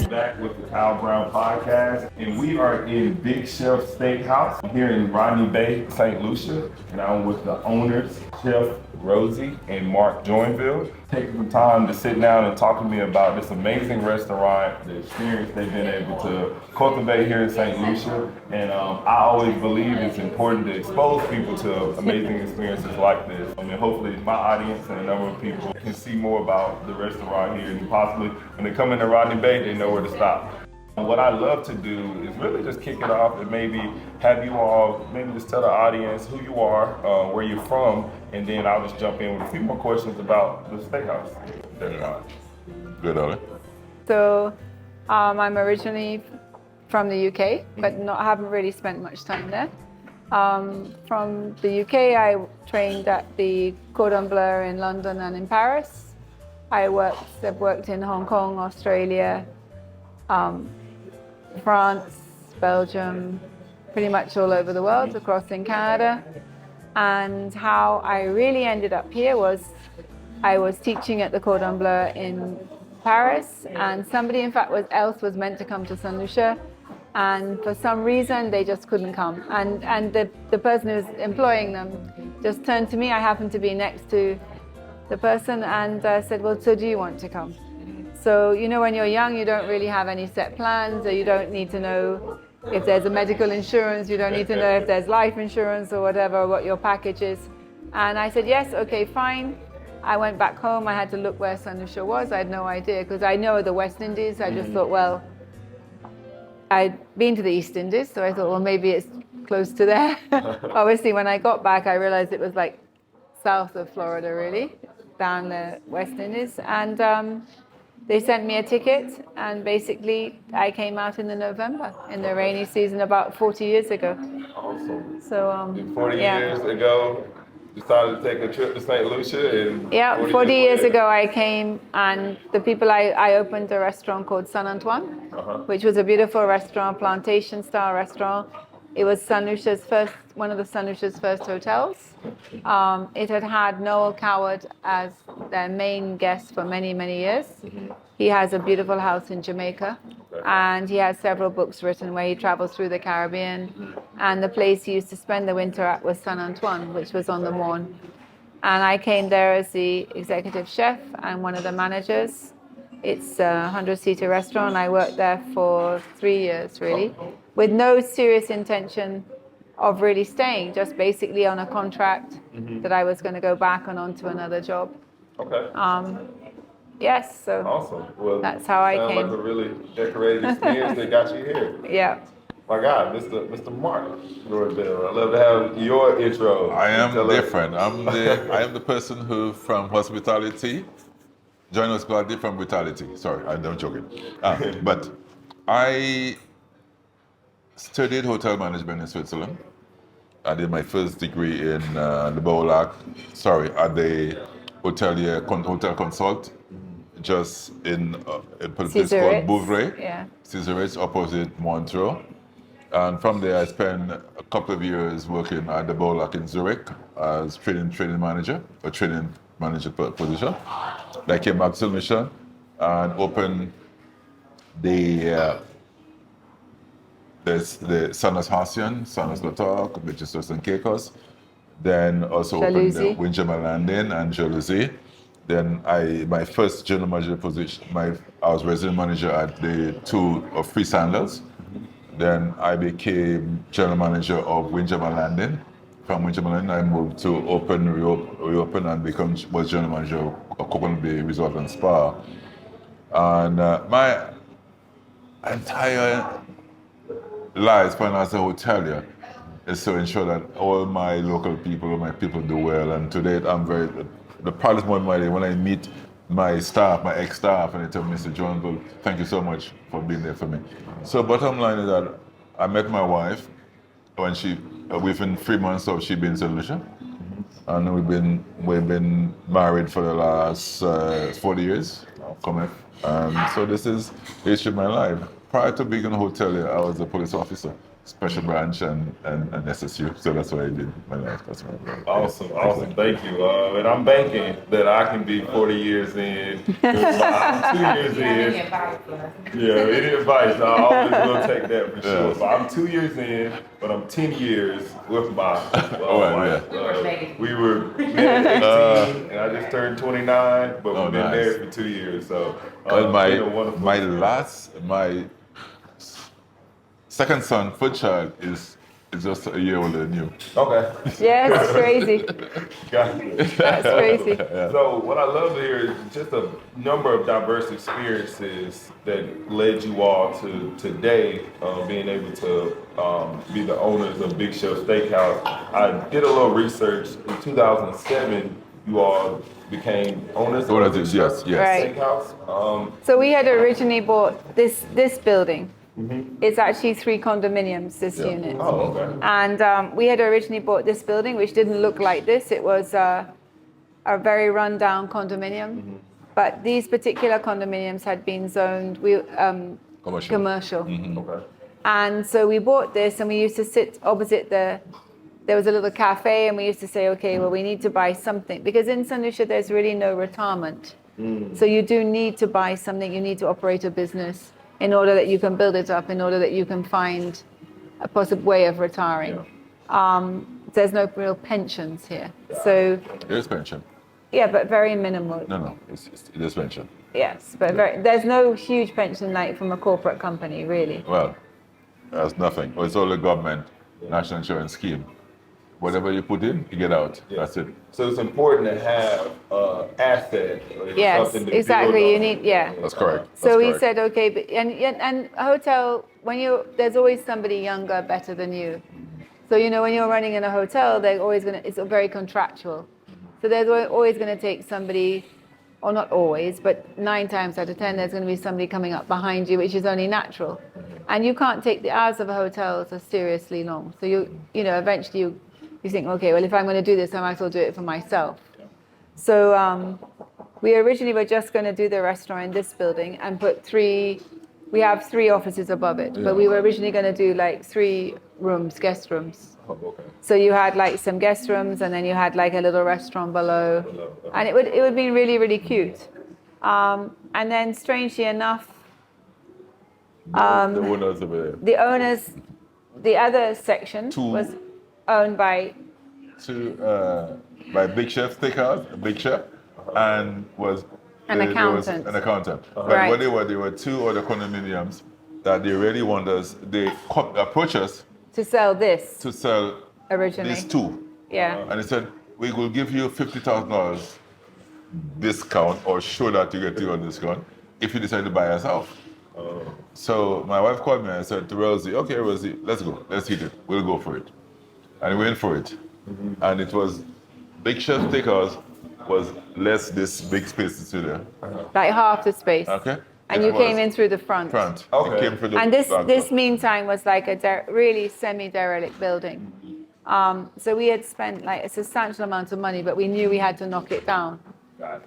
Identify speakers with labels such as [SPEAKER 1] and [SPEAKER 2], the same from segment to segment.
[SPEAKER 1] Back with the Kyle Brown podcast, and we are in Big Chef Steakhouse here in Rodney Bay, Saint Lucia, and I'm with the owners, Chef Rosie and Mark Joinville, taking some time to sit down and talk to me about this amazing restaurant, the experience they've been able to cultivate here in Saint Lucia, and I always believe it's important to expose people to amazing experiences like this. I mean, hopefully my audience and a number of people can see more about the restaurant here, and possibly when they come into Rodney Bay, they know where to stop. What I love to do is really just kick it off and maybe have you all maybe just tell the audience who you are, where you're from, and then I'll just jump in with a few more questions about the steakhouse.
[SPEAKER 2] Good, Ollie.
[SPEAKER 3] So I'm originally from the UK, but haven't really spent much time there. From the UK, I trained at the Cordon Bleu in London and in Paris. I've worked in Hong Kong, Australia, France, Belgium, pretty much all over the world, across in Canada. And how I really ended up here was I was teaching at the Cordon Bleu in Paris, and somebody in fact else was meant to come to Saint Lucia, and for some reason they just couldn't come. And the person who was employing them just turned to me. I happened to be next to the person and said, well, so do you want to come? So, you know, when you're young, you don't really have any set plans, or you don't need to know if there's a medical insurance, you don't need to know if there's life insurance or whatever, what your package is. And I said, yes, okay, fine. I went back home. I had to look where Saint Lucia was. I had no idea, because I know the West Indies. I just thought, well, I'd been to the East Indies, so I thought, well, maybe it's close to there. Obviously, when I got back, I realized it was like south of Florida, really, down the West Indies. And they sent me a ticket, and basically I came out in the November, in the rainy season, about 40 years ago.
[SPEAKER 1] Awesome.
[SPEAKER 3] So
[SPEAKER 1] 40 years ago, decided to take a trip to St. Lucia. And
[SPEAKER 3] yeah, 40 years ago I came, and the people, I opened a restaurant called Saint Antoine, which was a beautiful restaurant, plantation style restaurant. It was one of the Saint Lucia's first hotels. It had had Noel Coward as their main guest for many, many years. He has a beautiful house in Jamaica, and he has several books written where he travels through the Caribbean. And the place he used to spend the winter at was Saint Antoine, which was on the Morne. And I came there as the executive chef and one of the managers. It's a 100-seater restaurant. I worked there for 3 years, really, with no serious intention of really staying, just basically on a contract that I was going to go back and on to another job.
[SPEAKER 1] Okay.
[SPEAKER 3] Yes, so
[SPEAKER 1] awesome. Well,
[SPEAKER 3] that's how I came.
[SPEAKER 1] Sounds like a really decorated experience that got you here.
[SPEAKER 3] Yeah.
[SPEAKER 1] My God, Mr. Mark Joinville. I'd love to have your intro.
[SPEAKER 2] I am different. I am the person who, from hospitality, joined hospitality from brutality. Sorry, I'm joking. But I studied hotel management in Switzerland. I did my first degree in the Bolac, at the hotel consult, just in a place called Bouvray, Césaret's opposite Montreux. And from there, I spent a couple of years working at the Bolac in Zurich as training manager, a training manager position. I came back to Saint Lucia and opened the Sanas Hacian, Sanas Latok, which is St. Caicos. Then also opened the Windjammer Landing and Jalousie. Then my first general manager position, I was resident manager at the 2 of Free Sandals. Then I became general manager of Windjammer Landing. From Windjammer Landing, I moved to reopen and was general manager of Coconut Bay Resort and Spa. And my entire life as a hotelier is to ensure that all my local people, my people do well. And today, the proudest moment of my day when I meet my staff, my ex-staff, and they tell me, Mr. Joinville, thank you so much for being there for me. So bottom line is that I met my wife when within 3 months of she being in Saint Lucia. And we've been married for the last 40 years. So this is the history of my life. Prior to being a hotelier, I was a police officer. special branch and SSU. So that's what I did my last customer.
[SPEAKER 1] Awesome. Thank you. And I'm banking that I can be 40 years in. I'm 2 years in. Yeah, any advice? I always will take that for sure. So I'm 2 years in, but I'm 10 years with my wife. We had 18, and I just turned 29, but we've been married for 2 years. So
[SPEAKER 2] my second son, first child, is just a year older than you.
[SPEAKER 1] Okay.
[SPEAKER 3] Yeah, it's crazy. That's crazy.
[SPEAKER 1] So what I love to hear is just a number of diverse experiences that led you all to today being able to be the owners of Big Chef Steakhouse. I did a little research. In 2007, you all became owners of Big Chef Steakhouse.
[SPEAKER 3] So we had originally bought this building. It's actually 3 condominiums, this unit.
[SPEAKER 1] Oh, okay.
[SPEAKER 3] And we had originally bought this building, which didn't look like this. It was a very rundown condominium. But these particular condominiums had been zoned commercial.
[SPEAKER 1] Okay.
[SPEAKER 3] And so we bought this, and we used to sit opposite there was a little cafe, and we used to say, okay, well, we need to buy something. Because in Saint Lucia, there's really no retirement. So you do need to buy something. You need to operate a business in order that you can build it up, in order that you can find a possible way of retiring. There's no real pensions here. So
[SPEAKER 2] There's pension.
[SPEAKER 3] yeah, but very minimal.
[SPEAKER 2] No, it is pension.
[SPEAKER 3] Yes, but there's no huge pension like from a corporate company, really.
[SPEAKER 2] Well, that's nothing. It's all the government national insurance scheme. Whatever you put in, you get out. That's it.
[SPEAKER 1] So it's important to have asset.
[SPEAKER 3] Yes,
[SPEAKER 1] something to
[SPEAKER 3] exactly.
[SPEAKER 1] build
[SPEAKER 3] You
[SPEAKER 1] on.
[SPEAKER 3] need,
[SPEAKER 2] That's correct.
[SPEAKER 3] So we said, okay, but, and a hotel, there's always somebody younger, better than you. So, when you're running in a hotel, they're always it's very contractual. So there's always going to take somebody, or not always, but 9 times out of 10, there's going to be somebody coming up behind you, which is only natural. And you can't take the hours of a hotel so seriously long. So eventually you think, okay, well, if I'm going to do this, I might as well do it for myself. So we originally were just going to do the restaurant in this building and put we have 3 offices above it, but we were originally going to do like 3 rooms, guest rooms.
[SPEAKER 1] Oh, okay.
[SPEAKER 3] So you had like some guest rooms, and then you had like a little restaurant below, and it would be really, really cute. And then strangely enough,
[SPEAKER 2] the owners over there.
[SPEAKER 3] The other section was owned by
[SPEAKER 2] Big Chef Steakhouse, Big Chef, and was
[SPEAKER 3] an accountant.
[SPEAKER 2] But what there were 2 other condominiums that they really want us. They approach us
[SPEAKER 3] to sell this.
[SPEAKER 2] To sell
[SPEAKER 3] originally
[SPEAKER 2] these 2.
[SPEAKER 3] Yeah.
[SPEAKER 2] And they said, we will give you $50,000 discount, or show that you get your discount if you decide to buy us out. So my wife called me and said to Rosie, okay, Rosie, let's go. Let's hit it. We'll go for it. And we went for it. And it was Big Chef Steakhouse was less this big space to there.
[SPEAKER 3] Like half the space.
[SPEAKER 2] Okay.
[SPEAKER 3] And you came in through the front.
[SPEAKER 2] Okay. You came through the
[SPEAKER 3] and this meantime was like a really semi-derelict building. So we had spent like a substantial amount of money, but we knew we had to knock it down.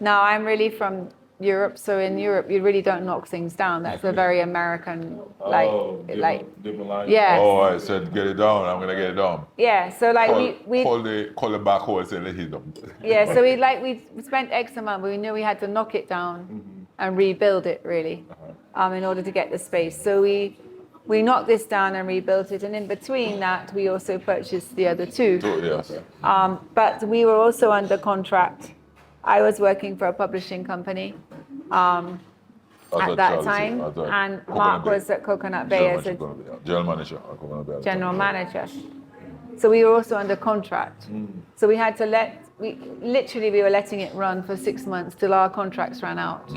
[SPEAKER 3] Now I'm really from Europe, so in Europe you really don't knock things down. That's a very American
[SPEAKER 1] different
[SPEAKER 3] yes.
[SPEAKER 2] Oh, I said get it down. I'm gonna get it down.
[SPEAKER 3] Yeah, so like we
[SPEAKER 2] call the backhoe and say let it down.
[SPEAKER 3] Yeah, so we spent X amount, but we knew we had to knock it down and rebuild it really, in order to get the space. So we knocked this down and rebuilt it, and in between that we also purchased the other 2.
[SPEAKER 2] Yes.
[SPEAKER 3] But we were also under contract. I was working for a publishing company at that time, and Mark was at Coconut Bay as a general manager. So we were also under contract. So we had to we were letting it run for 6 months till our contracts ran out.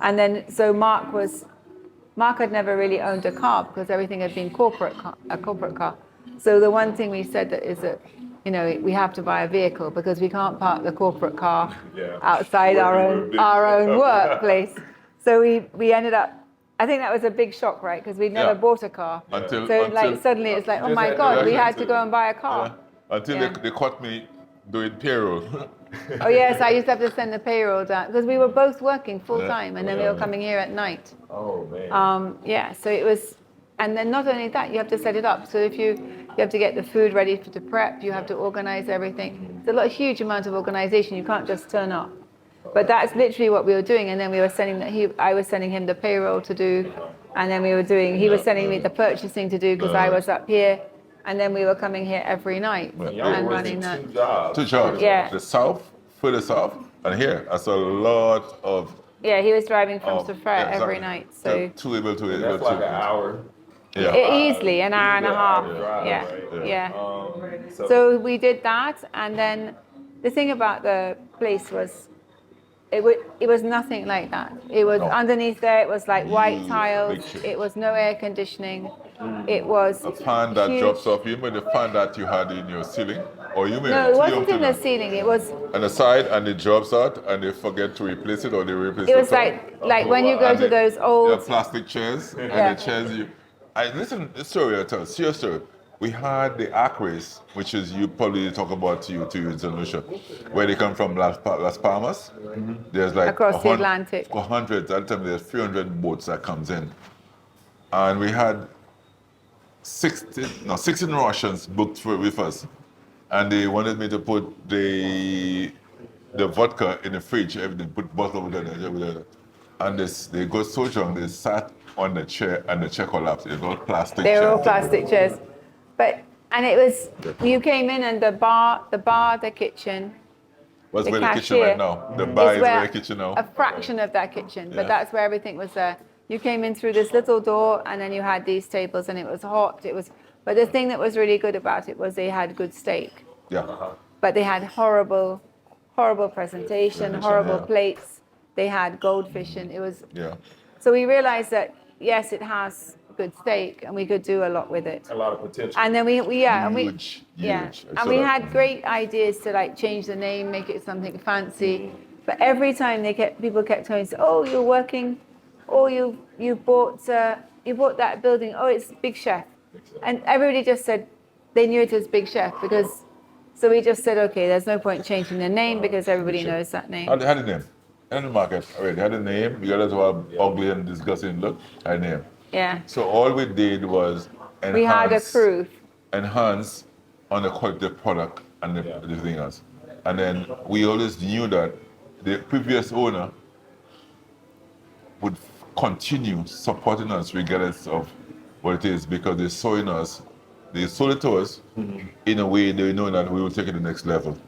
[SPEAKER 3] And then, so Mark had never really owned a car because everything had been a corporate car. So the one thing we said is that, we have to buy a vehicle because we can't park the corporate car outside our own workplace. So we ended up, I think that was a big shock, right? Because we'd never bought a car. Suddenly it's like, oh my God, we had to go and buy a car.
[SPEAKER 2] Until they caught me doing payroll.
[SPEAKER 3] Oh yes, I used to have to send the payroll down because we were both working full time, and then we were coming here at night.
[SPEAKER 1] Oh man.
[SPEAKER 3] So it was And then not only that, you have to set it up. So if you have to get the food ready to prep, you have to organize everything. It's a huge amount of organization. You can't just turn up. But that's literally what we were doing. And then we were I was sending him the payroll to do. And then he was sending me the purchasing to do because I was up here. And then we were coming here every night and running that.
[SPEAKER 2] Two jobs.
[SPEAKER 3] Yeah.
[SPEAKER 2] The south, further south, and here. That's a lot of.
[SPEAKER 3] Yeah, he was driving from Sofra every night. So
[SPEAKER 2] to able to.
[SPEAKER 1] That's like an hour.
[SPEAKER 2] Yeah.
[SPEAKER 3] Easily an hour and a half. Yeah. So we did that, and then the thing about the place was, it was nothing like that. It was underneath there. It was like white tiles. It was no air conditioning. It was
[SPEAKER 2] a fan that
[SPEAKER 3] huge.
[SPEAKER 2] drops off. You mean the fan that you had in your ceiling, or you mean?
[SPEAKER 3] No, it wasn't in the ceiling. It was.
[SPEAKER 2] On the side, and it drops out, and they forget to replace it, or they replace it.
[SPEAKER 3] It was like when you go to those old
[SPEAKER 2] plastic chairs, and the chairs you. Listen, this story I tell. Serious story. We had the ark race, which is you probably talk about to you in Saint Lucia, where they come from Las Palmas. Mm-hmm. There's like
[SPEAKER 3] across the Atlantic.
[SPEAKER 2] Hundreds. At the time there's 300 boats that comes in, and we had 16 Russians booked with us, and they wanted me to put the vodka in the fridge. Everything, put bottle over there, and they got so drunk they sat on the chair and the chair collapsed. It was all plastic.
[SPEAKER 3] They were all plastic chairs. And it was, you came in and the bar, the kitchen.
[SPEAKER 2] What's where the kitchen right now? The bar is where the kitchen now.
[SPEAKER 3] A fraction of that kitchen, but that's where everything was there. You came in through this little door and then you had these tables and it was hot. But the thing that was really good about it was they had good steak.
[SPEAKER 2] Yeah.
[SPEAKER 3] But they had horrible presentation, horrible plates. They had goldfish and it was.
[SPEAKER 2] Yeah.
[SPEAKER 3] So we realized that, yes, it has good steak and we could do a lot with it.
[SPEAKER 1] A lot of potential.
[SPEAKER 3] And then we
[SPEAKER 2] huge.
[SPEAKER 3] And we had great ideas to like change the name, make it something fancy. But every time people kept telling us, "Oh, you're working, oh, you bought that building. Oh, it's Big Chef." And everybody just said they knew it as Big Chef so we just said, okay, there's no point changing the name because everybody knows that name.
[SPEAKER 2] Had a name. In the market already had a name. You got to have ugly and disgusting look. Had a name.
[SPEAKER 3] Yeah.
[SPEAKER 2] So all we did was enhance.
[SPEAKER 3] We had a proof.
[SPEAKER 2] Enhance on the quality of the product and everything else. And then we always knew that the previous owner would continue supporting us regardless of what it is because they saw in us, they sold it to us in a way they know that we will take it to the next level.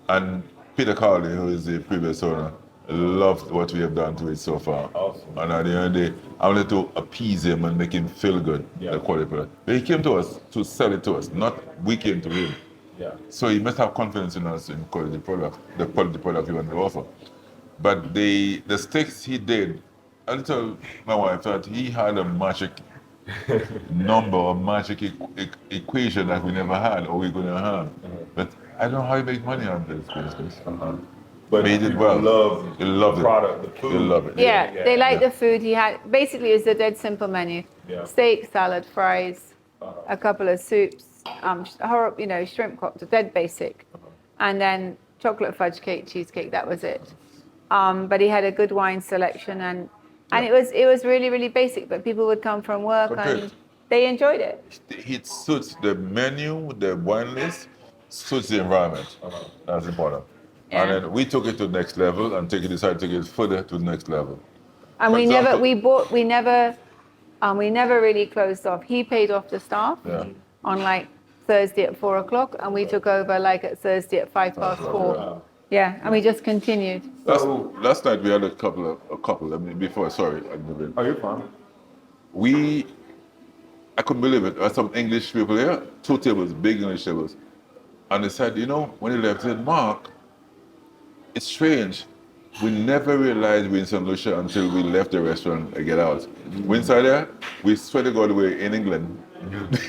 [SPEAKER 2] And Peter Carley, who is the previous owner, loved what we have done to it so far.
[SPEAKER 1] Awesome.
[SPEAKER 2] And at the end of the day, I wanted to appease him and make him feel good, the quality product. But he came to us to sell it to us, not we came to him.
[SPEAKER 1] Yeah.
[SPEAKER 2] So he must have confidence in us in quality product, the quality product we want to offer. But the steaks he did, I told my wife that he had a magic number, a magic equation that we never had or we're going to have. But I don't know how he make money on this business.
[SPEAKER 1] But
[SPEAKER 2] he did well.
[SPEAKER 1] He loved the product, the food.
[SPEAKER 2] They love it.
[SPEAKER 3] Yeah, they liked the food. He had basically it was a dead simple menu: steak, salad, fries, a couple of soups, shrimp cocktail, dead basic, and then chocolate fudge cake, cheesecake. That was it. But he had a good wine selection, and it was really, really basic. But people would come from work and they enjoyed it.
[SPEAKER 2] It suits the menu, the wine list, suits the environment. That's important. Yeah. And then we took it to the next level and decided to take it further to the next level.
[SPEAKER 3] And we never really closed off. He paid off the staff on like Thursday at 4:00, and we took over like at Thursday at 4:05.
[SPEAKER 1] Wow.
[SPEAKER 3] Yeah, and we just continued.
[SPEAKER 2] Last night we had a couple. I mean, before, sorry.
[SPEAKER 1] Oh, you're fine.
[SPEAKER 2] I couldn't believe it. There were some English people here, 2 tables, big English tables. And they said, when they left, they said, "Mark, it's strange. We never realized we're in Saint Lucia until we left the restaurant and get out. We inside there, we swear to God we're in England,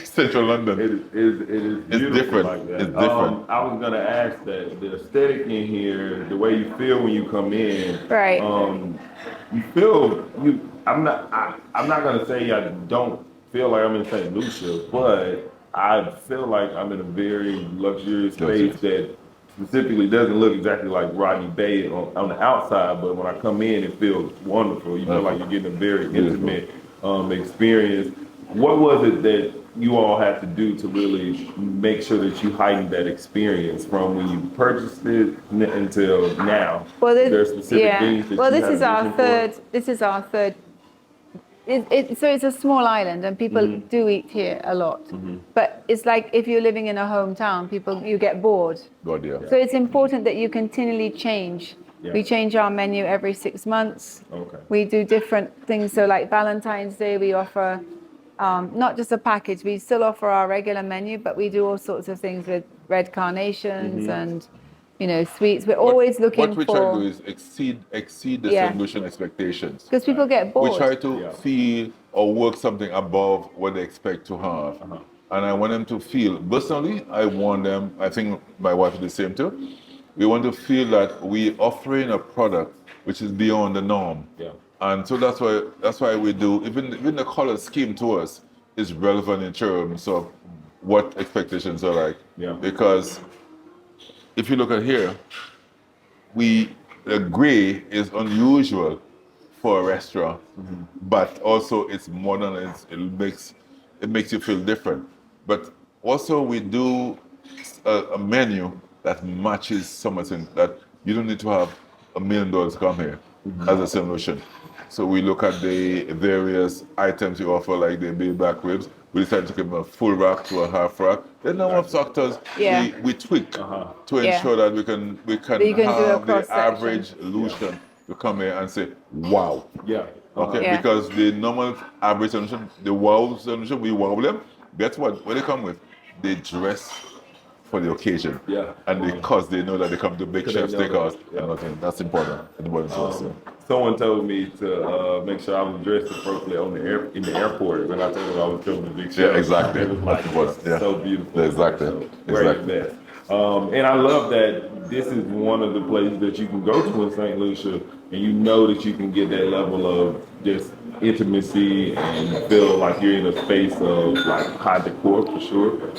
[SPEAKER 2] central London.
[SPEAKER 1] It is
[SPEAKER 2] different.
[SPEAKER 1] Like that.
[SPEAKER 2] It's different.
[SPEAKER 1] I was gonna ask that the aesthetic in here, the way you feel when you come in.
[SPEAKER 3] Right.
[SPEAKER 1] You feel I'm not gonna say I don't feel like I'm in Saint Lucia, but I feel like I'm in a very luxurious space that specifically doesn't look exactly like Rodney Bay on the outside, but when I come in, it feels wonderful. You feel like you're getting a very intimate experience. What was it that you all had to do to really make sure that you heightened that experience from when you purchased it until now?
[SPEAKER 3] Well,
[SPEAKER 1] There are specific things that you
[SPEAKER 3] this
[SPEAKER 1] had
[SPEAKER 3] is
[SPEAKER 1] a
[SPEAKER 3] our
[SPEAKER 1] vision for?
[SPEAKER 3] third. This is our third. So it's a small island, and people do eat here a lot. But it's like if you're living in a hometown, you get bored.
[SPEAKER 2] God, yeah.
[SPEAKER 3] So it's important that you continually change.
[SPEAKER 1] Yeah.
[SPEAKER 3] We change our menu every 6 months.
[SPEAKER 1] Okay.
[SPEAKER 3] We do different things. So like Valentine's Day, we offer not just a package. We still offer our regular menu, but we do all sorts of things with red carnations and, sweets. We're always looking
[SPEAKER 2] what we
[SPEAKER 3] for.
[SPEAKER 2] try to do is exceed the
[SPEAKER 3] Yeah.
[SPEAKER 2] Saint Lucian expectations.
[SPEAKER 3] Because people get bored.
[SPEAKER 2] We try to feel or work something above what they expect to have. And I want them to feel, personally, I want them, I think my wife is the same too, we want to feel that we're offering a product which is beyond the norm.
[SPEAKER 1] Yeah.
[SPEAKER 2] And so that's why we do, even the color scheme to us is relevant in terms of what expectations are like.
[SPEAKER 1] Yeah.
[SPEAKER 2] Because if you look at here, the gray is unusual for a restaurant, but also it's modern and it makes you feel different. But also we do a menu that matches something that you don't need to have $1 million to come here as a solution. So we look at the various items you offer, like the baby back ribs. We decided to give them a full rack to a half rack. Then now of factors we tweak to ensure that we can have the average Lucian to come here and say, wow.
[SPEAKER 1] Yeah.
[SPEAKER 2] Okay,
[SPEAKER 3] Yeah.
[SPEAKER 2] because the normal average solution, the wow solution, we wow them. Guess what? What they come with? They dress for the occasion.
[SPEAKER 1] Yeah.
[SPEAKER 2] And because they know that they come to big Chef
[SPEAKER 1] they know
[SPEAKER 2] Steakhouse.
[SPEAKER 1] that, yeah.
[SPEAKER 2] And I think that's important. Important to us.
[SPEAKER 1] Someone told me to make sure I was dressed appropriately in the airport when I told them I was coming to Big Chef.
[SPEAKER 2] Yeah, exactly.
[SPEAKER 1] It was like,
[SPEAKER 2] That's important. Yeah.
[SPEAKER 1] so beautiful.
[SPEAKER 2] Exactly.
[SPEAKER 1] So, very
[SPEAKER 2] Exactly.
[SPEAKER 1] best. And I love that this is one of the places that you can go to in St. Lucia, and you know that you can get that level of just intimacy and feel like you're in a space of like high decor for sure.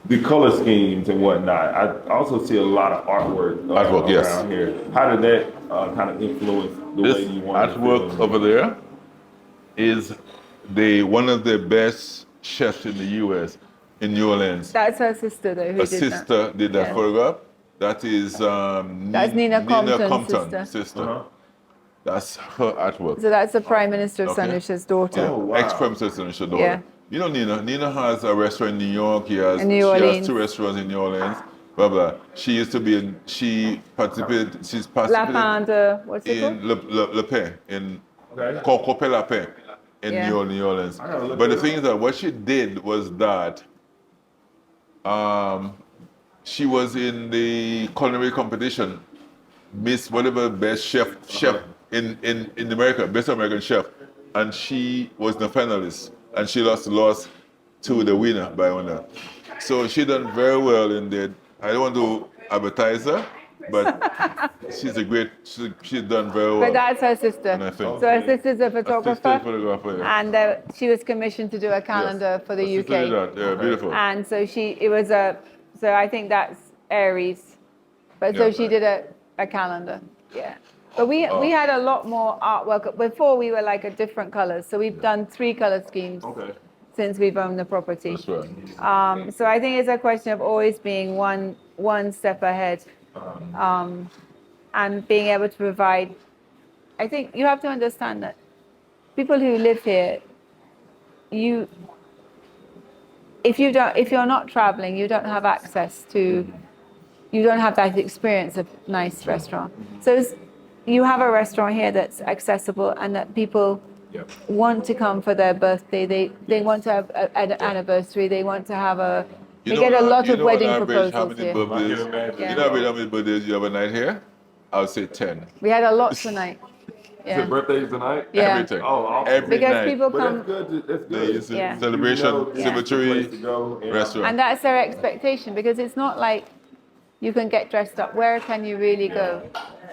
[SPEAKER 1] The color schemes and whatnot. I also see a lot of artwork
[SPEAKER 2] Artwork, yes.
[SPEAKER 1] around here. How did that kind of influence the way
[SPEAKER 2] This
[SPEAKER 1] you want
[SPEAKER 2] artwork over there is one of the best chefs in the U.S. in New Orleans.
[SPEAKER 3] That's her sister, though, who
[SPEAKER 2] A
[SPEAKER 3] did
[SPEAKER 2] sister did that
[SPEAKER 3] Yeah.
[SPEAKER 2] photograph. That is
[SPEAKER 3] That's Nina Compton's sister.
[SPEAKER 2] That's her artwork.
[SPEAKER 3] So that's the Prime Minister of St.
[SPEAKER 2] Okay.
[SPEAKER 3] Lucia's daughter.
[SPEAKER 1] Oh, wow.
[SPEAKER 2] Ex-Prime Minister in Shadora.
[SPEAKER 3] Yeah.
[SPEAKER 2] You know Nina. Nina has a restaurant in New York. She
[SPEAKER 3] In New
[SPEAKER 2] has
[SPEAKER 3] Orleans.
[SPEAKER 2] 2 restaurants in New Orleans. Blah blah. She used to be in. She's
[SPEAKER 3] La
[SPEAKER 2] participated
[SPEAKER 3] Panda, what's it
[SPEAKER 2] in
[SPEAKER 3] called?
[SPEAKER 2] Le Pain in
[SPEAKER 1] Okay.
[SPEAKER 2] Cope La Pain in
[SPEAKER 3] Yeah.
[SPEAKER 2] New Orleans.
[SPEAKER 1] I gotta look
[SPEAKER 2] But the
[SPEAKER 1] it
[SPEAKER 2] thing is that what she did was that she was in the culinary competition, Miss whatever best chef in America, best American chef, and she was the finalist, and she lost to the winner by one. So she done very well in there. I don't want to advertise her, but she's done very well.
[SPEAKER 3] But that's her sister.
[SPEAKER 2] And I think-
[SPEAKER 3] So her sister's a photographer,
[SPEAKER 2] photographer, yeah.
[SPEAKER 3] and she was commissioned to do a calendar for the
[SPEAKER 2] Her sister did
[SPEAKER 3] UK.
[SPEAKER 2] that. Yeah, beautiful.
[SPEAKER 3] And so so I think that's Aries. But so
[SPEAKER 2] Yeah.
[SPEAKER 3] she did a calendar. Yeah. But we had a lot more artwork. Before we were like a different colors. So we've done 3 color schemes
[SPEAKER 1] Okay.
[SPEAKER 3] since we've owned the property.
[SPEAKER 2] That's right.
[SPEAKER 3] So I think it's a question of always being one step ahead, and being able to provide. I think you have to understand that people who live here, if you're not traveling, you don't have access to, you don't have that experience of nice restaurant. So you have a restaurant here that's accessible and that people want to come for their birthday. They want to have an anniversary. They want to have they get a lot of wedding proposals here.
[SPEAKER 2] Birthdays,
[SPEAKER 1] Yeah.
[SPEAKER 2] You know how many birthdays you have a night here? I would say 10.
[SPEAKER 3] We had a lot tonight.
[SPEAKER 1] Is
[SPEAKER 3] Yeah.
[SPEAKER 1] it birthdays tonight?
[SPEAKER 3] Yeah.
[SPEAKER 2] Everything.
[SPEAKER 1] Oh, awesome.
[SPEAKER 2] Every
[SPEAKER 3] Because
[SPEAKER 2] night.
[SPEAKER 3] people
[SPEAKER 1] But
[SPEAKER 3] come,
[SPEAKER 1] that's good. That's
[SPEAKER 2] There
[SPEAKER 1] good.
[SPEAKER 2] is a
[SPEAKER 3] Yeah.
[SPEAKER 2] celebration,
[SPEAKER 1] You know, it's a
[SPEAKER 2] cemetery,
[SPEAKER 1] place to go, and-
[SPEAKER 2] restaurant.
[SPEAKER 3] and that's their expectation, because it's not like you can get dressed up. Where can you really go?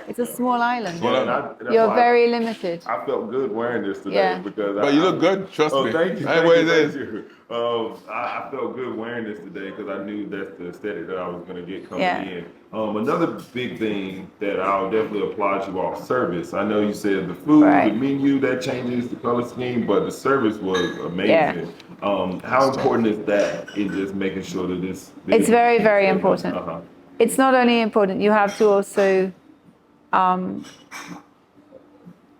[SPEAKER 3] It's a small island.
[SPEAKER 2] Small island.
[SPEAKER 1] That's
[SPEAKER 3] You're
[SPEAKER 1] why
[SPEAKER 3] very limited.
[SPEAKER 1] I felt good wearing this today
[SPEAKER 3] Yeah.
[SPEAKER 1] because
[SPEAKER 2] But you look good, trust me.
[SPEAKER 1] Thank you.
[SPEAKER 2] I
[SPEAKER 1] Thank
[SPEAKER 2] wear
[SPEAKER 1] you,
[SPEAKER 2] this.
[SPEAKER 1] thank you. I felt good wearing this today because I knew that's the aesthetic that I was going to get coming
[SPEAKER 3] Yeah.
[SPEAKER 1] in. Another big thing that I'll definitely applaud you all, service. I know you said the food,
[SPEAKER 3] Right.
[SPEAKER 1] the menu, that changes the color scheme, but the service was amazing. How important is that in just making sure that this
[SPEAKER 3] It's very, very important.
[SPEAKER 1] Uh-huh.
[SPEAKER 3] It's not only important, you have to also,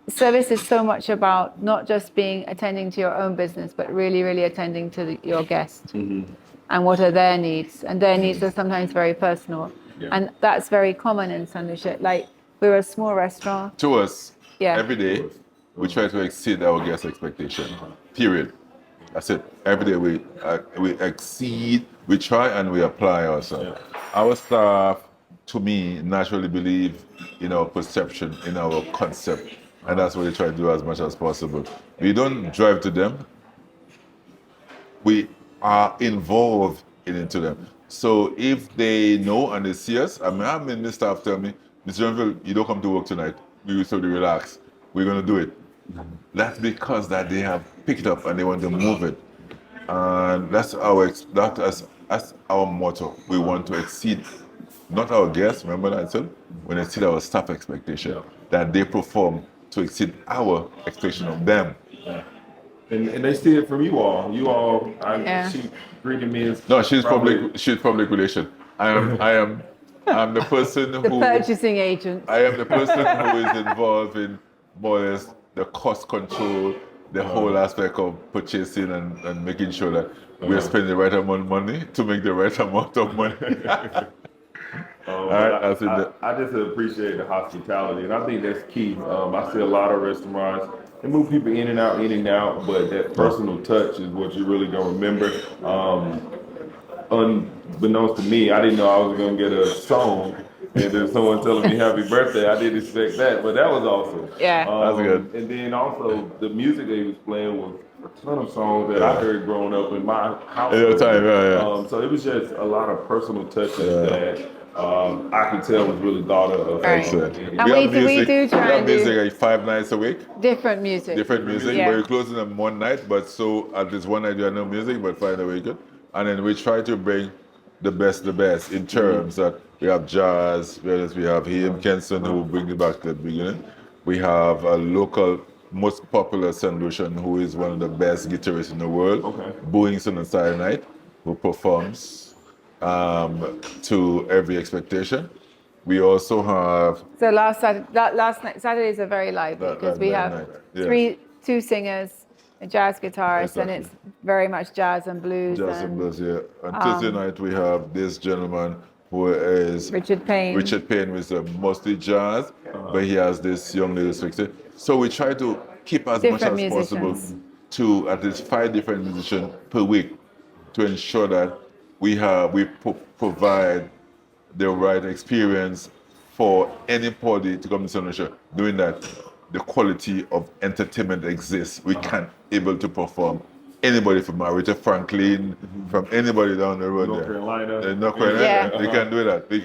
[SPEAKER 3] service is so much about not just attending to your own business, but really, really attending to your guest and what are their needs. And their needs are sometimes very personal.
[SPEAKER 1] Yeah.
[SPEAKER 3] And that's very common in Saint Lucia. Like, we're a small restaurant.
[SPEAKER 2] To us,
[SPEAKER 3] Yeah.
[SPEAKER 2] every day, we try to exceed our guest expectation. Period. That's it. Every day we exceed, we try and we apply ourselves. Our staff, to me, naturally believe in our perception, in our concept. And that's what we try to do as much as possible. We don't drive to them. We are involved into them. So if they know and they see us, I mean, I've been the staff tell me, Mr. Joinville, you don't come to work tonight. We will still relax. We're going to do it. That's because that they have picked up and they want to move it. And that's our motto. We want to exceed, not our guests, remember that I said? We want to exceed our staff expectation, that they perform to exceed our expectation of them.
[SPEAKER 1] And they see it from you all. She greeted me as
[SPEAKER 2] No, she's public relation. I'm the person
[SPEAKER 3] The
[SPEAKER 2] who
[SPEAKER 3] purchasing agent.
[SPEAKER 2] I am the person who is involved in more or less the cost control, the whole aspect of purchasing and making sure that we're spending the right amount of money to make the right amount of money.
[SPEAKER 1] I just appreciate the hospitality, and I think that's key. I see a lot of restaurants, they move people in and out, but that personal touch is what you're really gonna remember. Unbeknownst to me, I didn't know I was gonna get a song, and then someone telling me happy birthday. I didn't expect that, but that was awesome.
[SPEAKER 3] Yeah.
[SPEAKER 2] That's good.
[SPEAKER 1] And then also the music they was playing was a ton of songs that I heard growing up in my house. So it was just a lot of personal touches that I could tell was really thought of.
[SPEAKER 3] Right. And we do try
[SPEAKER 2] we have
[SPEAKER 3] and do
[SPEAKER 2] music like 5 nights a week.
[SPEAKER 3] different music.
[SPEAKER 2] Different music,
[SPEAKER 3] Yeah.
[SPEAKER 2] but you're closing them one night, but so at least one night you have no music, but 5 nights a week. And then we try to bring the best in terms that we have jazz, we have him, Kenson, who brings it back to the beginning. We have a local, most popular Saint Lucian, who is one of the best guitarists in the world, Boeingson on Saturday night, who performs to every expectation. We also have...
[SPEAKER 3] So last night, Saturdays are very lively because we have two singers, a jazz guitarist, and it's very much jazz and blues.
[SPEAKER 2] Jazz and blues, yeah. And Tuesday night we have this gentleman who is
[SPEAKER 3] Richard Payne.
[SPEAKER 2] Richard Payne is mostly jazz, but he has this young lady sixty. So we try to keep as much as possible to at least 5 different musicians per week to ensure that we provide the right experience for anybody to come to Saint Lucia. Doing that, the quality of entertainment exists. We can't able to perform. Anybody from Aretha Franklin, from anybody down the road
[SPEAKER 1] North Carolina.
[SPEAKER 2] North Carolina,
[SPEAKER 3] Yeah.
[SPEAKER 2] they can do that. They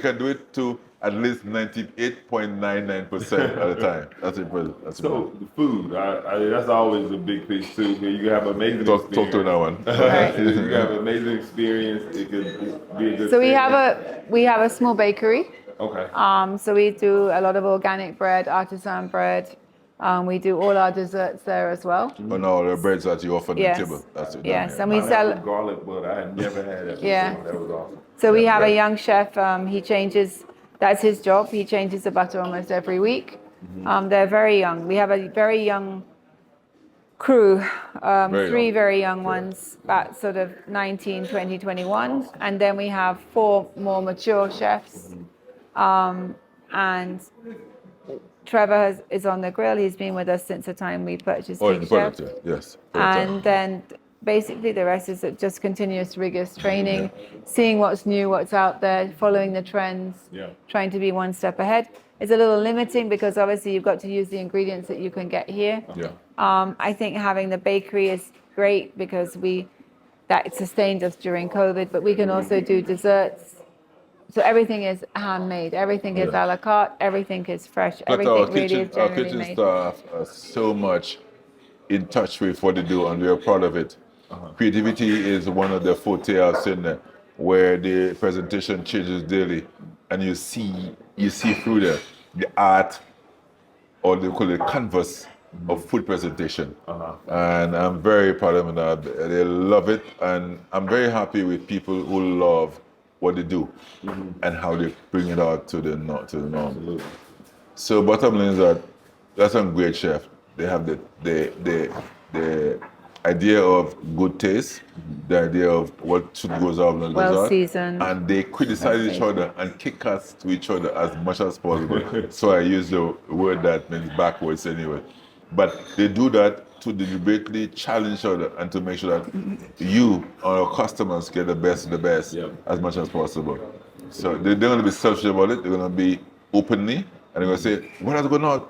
[SPEAKER 2] can do it to at least 98.99% of the time. That's it.
[SPEAKER 1] So the food, that's always a big piece too. You have amazing
[SPEAKER 2] Talk
[SPEAKER 1] experience.
[SPEAKER 2] to that one.
[SPEAKER 1] You have amazing experience. It could be a good.
[SPEAKER 3] So we have a small bakery.
[SPEAKER 1] Okay.
[SPEAKER 3] So we do a lot of organic bread, artisan bread. We do all our desserts there as well.
[SPEAKER 2] And all the breads that you offer on the table. That's it.
[SPEAKER 3] Yes, and we sell
[SPEAKER 1] garlic butter. I had never had that.
[SPEAKER 3] Yeah.
[SPEAKER 1] Before. That was awesome.
[SPEAKER 3] So we have a young chef. He changes. That's his job. He changes the butter almost every week. They're very young. We have a very young crew, three very young ones, about sort of 19, 20, 21. And then we have 4 more mature chefs. And Trevor is on the grill. He's been with us since the time we purchased Big Chef.
[SPEAKER 2] Yes.
[SPEAKER 3] And then basically the rest is just continuous rigorous training, seeing what's new, what's out there, following the trends, trying to be one step ahead. It's a little limiting because obviously you've got to use the ingredients that you can get here. I think having the bakery is great because that sustained us during COVID, but we can also do desserts So everything is handmade. Everything is a la carte. Everything is fresh.
[SPEAKER 2] But
[SPEAKER 3] everything really is
[SPEAKER 2] our
[SPEAKER 3] generally
[SPEAKER 2] kitchen
[SPEAKER 3] made.
[SPEAKER 2] staff are so much in touch with what they do, and we are proud of it. Creativity is one of the forte I've seen there, where the presentation changes daily, and you see through there the art, or they call it canvas of food presentation. And I'm very proud of them. They love it, and I'm very happy with people who love what they do and how they bring it out to the norm.
[SPEAKER 1] Absolutely.
[SPEAKER 2] So bottom line is that that's some great chef. They have the idea of good taste, the idea of what should goes out and what
[SPEAKER 3] Well
[SPEAKER 2] goes out,
[SPEAKER 3] seasoned.
[SPEAKER 2] and they criticize each other and kick us to each other as much as possible. So I use the word that means backwards anyway. But they do that to deliberately challenge each other and to make sure that you or our customers get the best of the best as much as possible. So they're going to be selfish about it. They're going to be openly, and they're going to say, what is going on?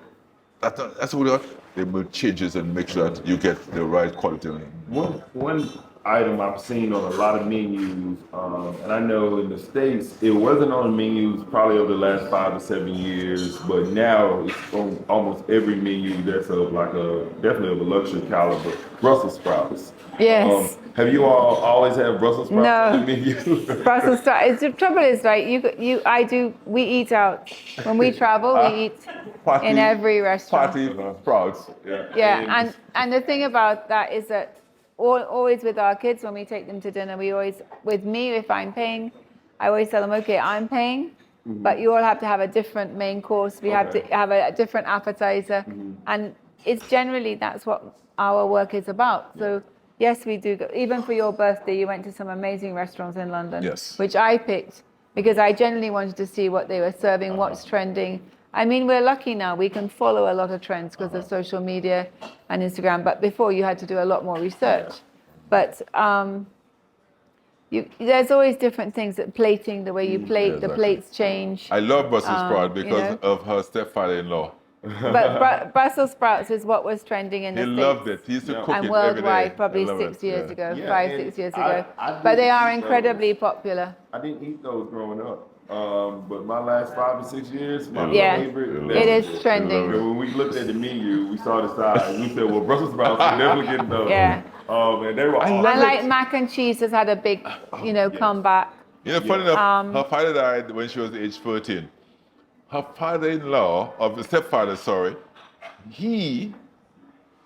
[SPEAKER 2] That's what we are. They will change it and make sure that you get the right quality.
[SPEAKER 1] One item I've seen on a lot of menus, and I know in the States, it wasn't on menus probably over the last 5 to 7 years, but now it's on almost every menu that's definitely of a luxury caliber, Brussels sprouts.
[SPEAKER 3] Yes.
[SPEAKER 1] Have you all always had Brussels sprouts on the menu?
[SPEAKER 3] Brussels sprouts. The trouble is, right? We eat out when we travel. We eat in every restaurant.
[SPEAKER 2] Party sprouts.
[SPEAKER 3] Yeah, and the thing about that is that always with our kids, when we take them to dinner, with me, if I'm paying, I always tell them, okay, I'm paying, but you all have to have a different main course. We have to have a different appetizer, and it's generally that's what our work is about. So. Yes, we do. Even for your birthday, you went to some amazing restaurants in London, which I picked because I generally wanted to see what they were serving, what's trending. I mean, we're lucky now. We can follow a lot of trends because of social media and Instagram. But before, you had to do a lot more research. But there's always different things. That plating, the way you plate, the plates change.
[SPEAKER 2] I love Brussels sprout because of her stepfather-in-law.
[SPEAKER 3] But Brussels sprouts is what was trending in the States.
[SPEAKER 2] He loved it. He used to cook it
[SPEAKER 3] and
[SPEAKER 2] every day.
[SPEAKER 3] worldwide, probably 6 years ago, 6 years ago. But they are incredibly popular.
[SPEAKER 1] I didn't eat those growing up. But my last 5 to 6 years, my favorite.
[SPEAKER 3] It is trending.
[SPEAKER 1] When we looked at the menu, we saw the size. We said, well, Brussels sprouts are definitely getting those.
[SPEAKER 3] Yeah.
[SPEAKER 1] And they were awesome.
[SPEAKER 3] And like mac and cheese has had a big, comeback.
[SPEAKER 2] Funny enough, her father died when she was age 13. Her father-in-law, of the stepfather, sorry, he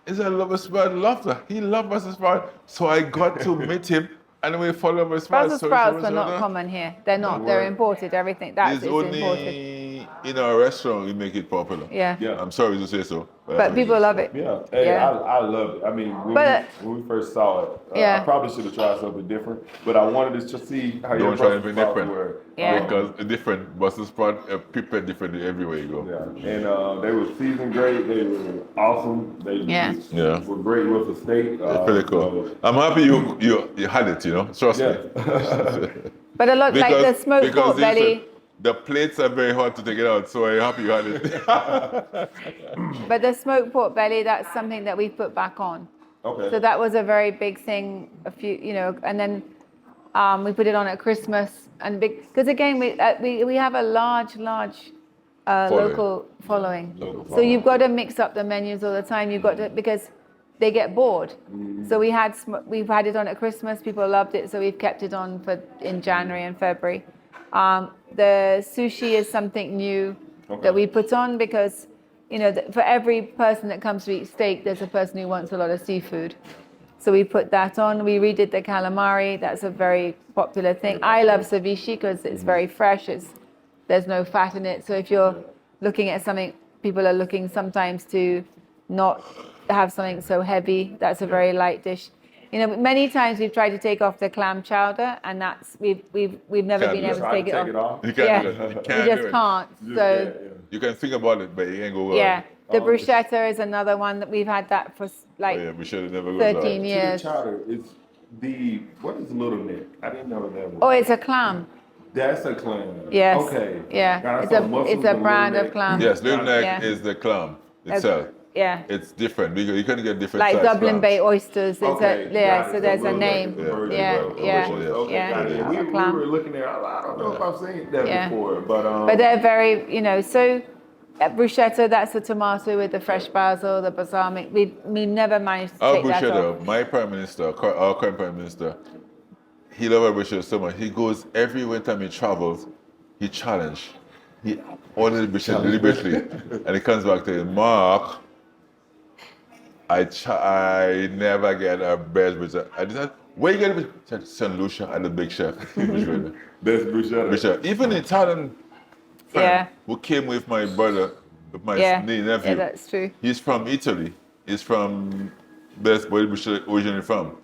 [SPEAKER 2] is a lover sprout, loved her. He loved Brussels sprout. So I got to meet him, and we followed Brussels sprouts.
[SPEAKER 3] Brussels sprouts are not common here. They're not. They're imported. Everything that's
[SPEAKER 2] only
[SPEAKER 3] imported.
[SPEAKER 2] In our restaurant we make it popular.
[SPEAKER 3] Yeah.
[SPEAKER 2] I'm sorry to say so.
[SPEAKER 3] But people love it.
[SPEAKER 1] Yeah. Hey, I love it. I mean, when we first saw it, I probably should have tried something different, but I wanted to see how your Brussels sprouts were.
[SPEAKER 3] Yeah.
[SPEAKER 2] Because different Brussels sprout prepared differently everywhere you go.
[SPEAKER 1] Yeah. And they were seasoned great. They were awesome. They were great with the steak.
[SPEAKER 2] Pretty cool. I'm happy you had it. Trust me.
[SPEAKER 3] But a lot like the smoked pork belly.
[SPEAKER 2] The plates are very hard to take it out, so I'm happy you had it.
[SPEAKER 3] But the smoked pork belly, that's something that we put back on.
[SPEAKER 1] Okay.
[SPEAKER 3] So that was a very big thing. And then we put it on at Christmas, and because again we have a large local following. So you've got to mix up the menus all the time. You've got to, because they get bored. So we've had it on at Christmas. People loved it, so we've kept it on in January and February. The sushi is something new that we put on because, for every person that comes to eat steak, there's a person who wants a lot of seafood. So we put that on. We redid the calamari. That's a very popular thing. I love ceviche because it's very fresh. There's no fat in it. So if you're looking at something, people are looking sometimes to not have something so heavy. That's a very light dish. Many times we've tried to take off the clam chowder, and we've never been able to take it off.
[SPEAKER 2] You can't do it.
[SPEAKER 3] You just can't. So
[SPEAKER 2] you can think about it, but you ain't go well.
[SPEAKER 3] Yeah. The bruschetta is another one that we've had that for
[SPEAKER 2] we should have never
[SPEAKER 3] 13 years.
[SPEAKER 1] The chowder is what is little neck? I didn't know that was.
[SPEAKER 3] Oh, it's a clam.
[SPEAKER 1] That's a clam.
[SPEAKER 3] Yes.
[SPEAKER 1] Okay.
[SPEAKER 3] Yeah. It's a brand of clam.
[SPEAKER 2] Yes, little neck is the clam itself.
[SPEAKER 3] Yeah.
[SPEAKER 2] It's different because you can get different
[SPEAKER 3] Like
[SPEAKER 2] size
[SPEAKER 3] Dublin
[SPEAKER 2] clams.
[SPEAKER 3] Bay oysters. There's so there's a name.
[SPEAKER 1] We
[SPEAKER 3] Clam.
[SPEAKER 1] were looking at. I don't know if I've seen that
[SPEAKER 3] Yeah.
[SPEAKER 1] before, but
[SPEAKER 3] But they're very, so bruschetta, that's the tomato with the fresh basil, the balsamic. We never managed to
[SPEAKER 2] Our
[SPEAKER 3] take that
[SPEAKER 2] bruschetta,
[SPEAKER 3] off.
[SPEAKER 2] my prime minister, our current prime minister, he loves our bruschetta so much. He goes every time he travels, he challenge. He orders the bruschetta deliberately, and he comes back to him, Mark. I never get a best bruschetta. I said, where you get it? Saint Lucia and the big chef.
[SPEAKER 1] Best bruschetta.
[SPEAKER 2] Even Italian friend who came with my brother, with my nephew.
[SPEAKER 3] Yeah, that's true.
[SPEAKER 2] He's from Italy. He's from best where bruschetta originally from.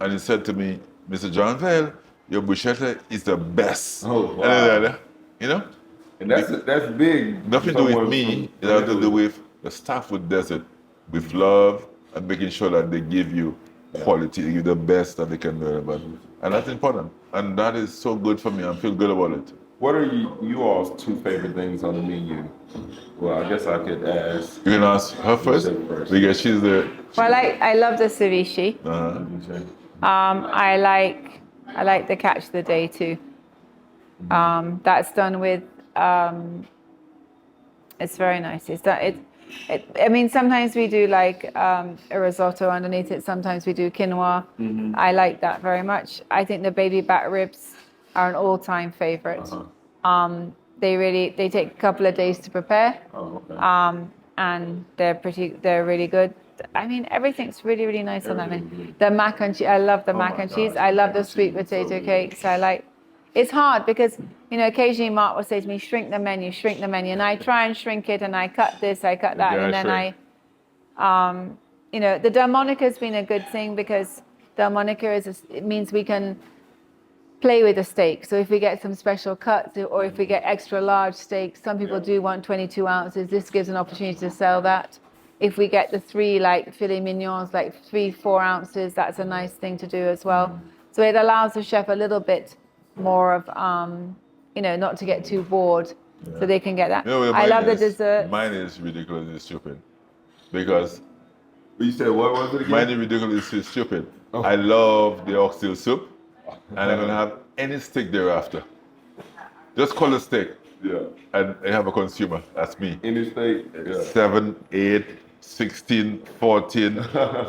[SPEAKER 2] And he said to me, Mr. Joinville, your bruschetta is the best.
[SPEAKER 1] Oh, wow.
[SPEAKER 2] And
[SPEAKER 1] that's big.
[SPEAKER 2] Nothing to do with me. It has to do with the staff who does it with love and making sure that they give you quality, they give the best that they can do about it. And that's important. And that is so good for me. I feel good about it.
[SPEAKER 1] What are you all's two favorite things on the menu? Well, I guess I could ask.
[SPEAKER 2] You can ask her first because she's the.
[SPEAKER 3] Well, I love the ceviche. I like the catch of the day too. That's done with. It's very nice. I mean, sometimes we do like a risotto underneath it. Sometimes we do quinoa. I like that very much. I think the baby back ribs are an all-time favorite. They take a couple of days to prepare. And they're really good. I mean, everything's really, really nice on that menu. The mac and cheese. I love the mac and cheese. I love the sweet potato cakes. It's hard because, occasionally Mark will say to me, shrink the menu. And I try and shrink it and I cut this, I cut that. And then the Delmonico's been a good thing because Delmonica it means we can play with the steak. So if we get some special cuts or if we get extra large steaks, some people do want 22 ounces. This gives an opportunity to sell that. If we get the 3 filet mignons, 3-4 ounces, that's a nice thing to do as well. So it allows the chef a little bit more of, not to get too bored, so they can get that. I love the dessert.
[SPEAKER 2] Mine is ridiculously stupid because.
[SPEAKER 1] You said what was it again?
[SPEAKER 2] Mine is ridiculously stupid. I love the oxtail soup, and I'm gonna have any steak thereafter. Just call it steak.
[SPEAKER 1] Yeah.
[SPEAKER 2] And I have a consumer. That's me.
[SPEAKER 1] Any steak.
[SPEAKER 2] 7, 8, 16, 14,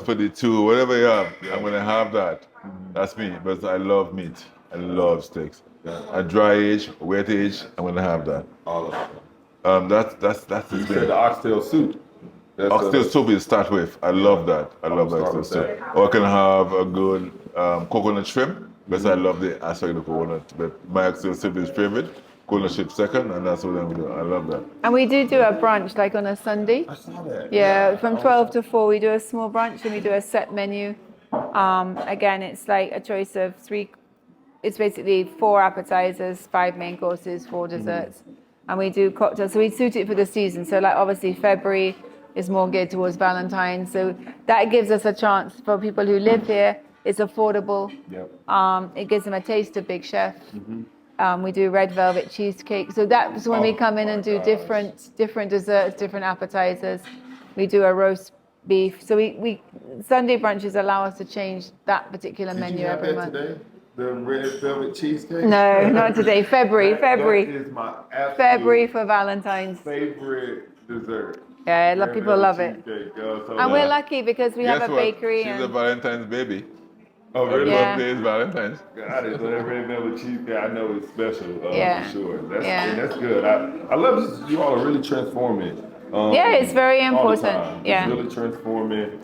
[SPEAKER 2] 42, whatever you have. I'm gonna have that. That's me. But I love meat. I love steaks. A dry age, wet age, I'm gonna have that.
[SPEAKER 1] All of it.
[SPEAKER 2] That's the
[SPEAKER 1] You said the oxtail soup.
[SPEAKER 2] Oxtail soup is start with. I love that. I love oxtail soup. Or I can have a good coconut shrimp because I love the aspect of coconut. But my oxtail soup is favorite. Coconut shrimp second, and that's what I'm doing. I love that.
[SPEAKER 3] And we do a brunch on a Sunday.
[SPEAKER 1] I saw that.
[SPEAKER 3] Yeah, from 12 to 4 we do a small brunch and we do a set menu. Again, it's like a choice of 3. It's basically 4 appetizers, 5 main courses, 4 desserts. And we do cocktails. So we suit it for the season. So obviously February is more geared towards Valentine's. So that gives us a chance for people who live here. It's affordable.
[SPEAKER 1] Yep.
[SPEAKER 3] It gives them a taste of Big Chef. We do red velvet cheesecake. So that's when we come in and do different desserts, different appetizers. We do a roast beef. So we Sunday brunches allow us to change that particular menu every month.
[SPEAKER 1] Today? The red velvet cheesecake?
[SPEAKER 3] No, not today. February.
[SPEAKER 1] That is my absolute
[SPEAKER 3] February for Valentine's.
[SPEAKER 1] favorite dessert.
[SPEAKER 3] Yeah, a lot of people love it. And we're lucky because we have a
[SPEAKER 2] Guess what?
[SPEAKER 3] bakery.
[SPEAKER 2] She's a Valentine's baby.
[SPEAKER 1] Oh, really?
[SPEAKER 3] Yeah.
[SPEAKER 2] Birthday is Valentine's.
[SPEAKER 1] Got it. So that red velvet cheesecake, I know it's special
[SPEAKER 3] Yeah.
[SPEAKER 1] for sure.
[SPEAKER 3] Yeah.
[SPEAKER 1] That's good. I love this. You all are really transforming.
[SPEAKER 3] Yeah, it's very
[SPEAKER 1] all the
[SPEAKER 3] important.
[SPEAKER 1] time.
[SPEAKER 3] Yeah.
[SPEAKER 1] It's really transforming.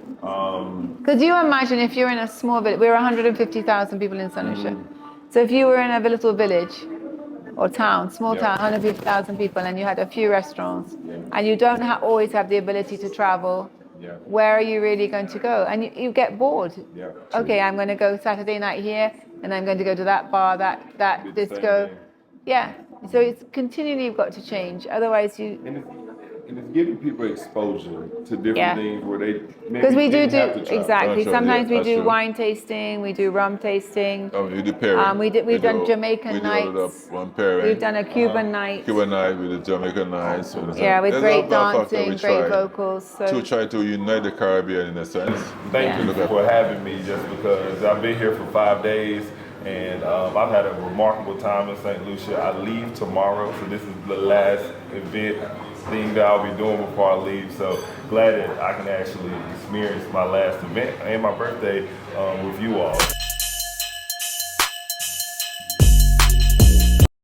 [SPEAKER 3] Could you imagine if you're in a small village? We're 150,000 people in Saint Lucia. So if you were in a little village or town, small town, 150,000 people, and you had a few restaurants, and you don't always have the ability to travel, where are you really going to go? And you get bored.
[SPEAKER 1] Yeah,
[SPEAKER 3] okay, I'm going to go Saturday night here, and I'm going to go to that bar, that disco. Yeah. So it's continually you've got to change. Otherwise, you.
[SPEAKER 1] And it's giving people exposure to different
[SPEAKER 3] Yeah.
[SPEAKER 1] things where they maybe
[SPEAKER 3] Because we do
[SPEAKER 1] didn't have to try.
[SPEAKER 3] exactly.
[SPEAKER 2] Sure,
[SPEAKER 3] Sometimes
[SPEAKER 2] yeah,
[SPEAKER 3] we
[SPEAKER 2] that's
[SPEAKER 3] do
[SPEAKER 2] true.
[SPEAKER 3] wine tasting, we do rum tasting.
[SPEAKER 2] Oh, you do pairing.
[SPEAKER 3] We've done Jamaican
[SPEAKER 2] we do
[SPEAKER 3] nights.
[SPEAKER 2] one pairing.
[SPEAKER 3] We've done a Cuban night.
[SPEAKER 2] Cuban night with the Jamaican nights. So
[SPEAKER 3] Yeah, with
[SPEAKER 2] there's
[SPEAKER 3] great
[SPEAKER 2] a lot of factors we
[SPEAKER 3] dancing, great
[SPEAKER 2] try
[SPEAKER 3] vocals. So
[SPEAKER 2] to try to unite the Caribbean in a sense.
[SPEAKER 1] Thank
[SPEAKER 3] Yeah.
[SPEAKER 1] you for having me, just because I've been here for 5 days and I've had a remarkable time in Saint Lucia. I leave tomorrow, so this is the last event thing that I'll be doing before I leave. So glad that I can actually experience my last event and my birthday with you all.